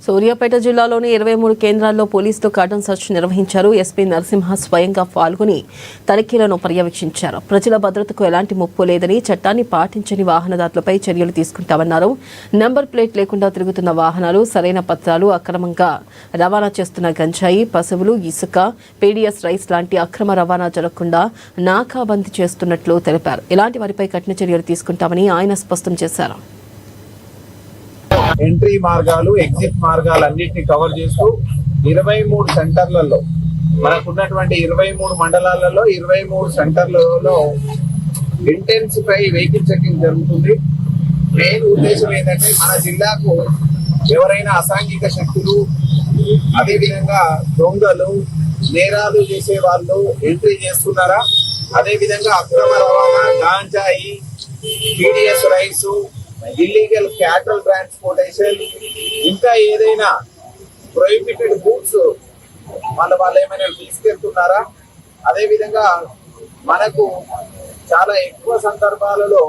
సూర్యాపేట జిల్లాలోని 23 కేంద్రాల్లో పోలీసులు కార్డన్ సెర్చ్ నిర్వహించారు. ఎస్పీ నరసింహ స్వయంగా పాల్గొని తనిఖీలను పర్యవేక్షించారు. ప్రజల భద్రతకు ఎలాంటి ముప్పు లేదని, చట్టాన్ని పాటించని వాహనదారులపై చర్యలు తీసుకుంటామన్నారు. నెంబర్ ప్లేట్ లేకుండా తిరుగుతున్న వాహనాలు, సరైన పత్రాలు, అక్రమంగా రవాణా చేస్తున్న గంజాయి, పశువులు, ఇసుక, పీడీఎస్ రైస్ లాంటి అక్రమ రవాణా జరగకుండా నాకాబందీ చేస్తున్నట్లు తెలిపారు. ఇలాంటి వారిపై కఠిన చర్యలు తీసుకుంటామని ఆయన స్పష్టం చేశారు. ఎంట్రీ మార్గాలు, ఎగ్జిట్ మార్గాలు అన్నింటినీ కవర్ చేస్తూ 23 సెంటర్లలో మనకున్నటువంటి 23 మండలాలలో 23 సెంటర్లలో ఇంటెన్సిఫై వెహికల్ చెకింగ్ జరుగుతుంది. మెయిన్ ఉద్దేశం ఏంటంటే మన జిల్లాకు ఎవరైనా అసాంఘిక శక్తులు, అదేవిధంగా దొంగలు, నేరాలు చేసే వాళ్ళు ఎంట్రీ చేస్తున్నారా, అదేవిధంగా అక్రమ రవాణా, గాంజాయి, PDS rice, illegal cattle transportation, ఇంకా ఏదైనా ప్రొహిబిటెడ్ గూడ్స్ వాళ్ళు ఏమైనా తీసుకెళ్తున్నారా, అదేవిధంగా మనకు చాలా ఎక్కువ సందర్భాలలో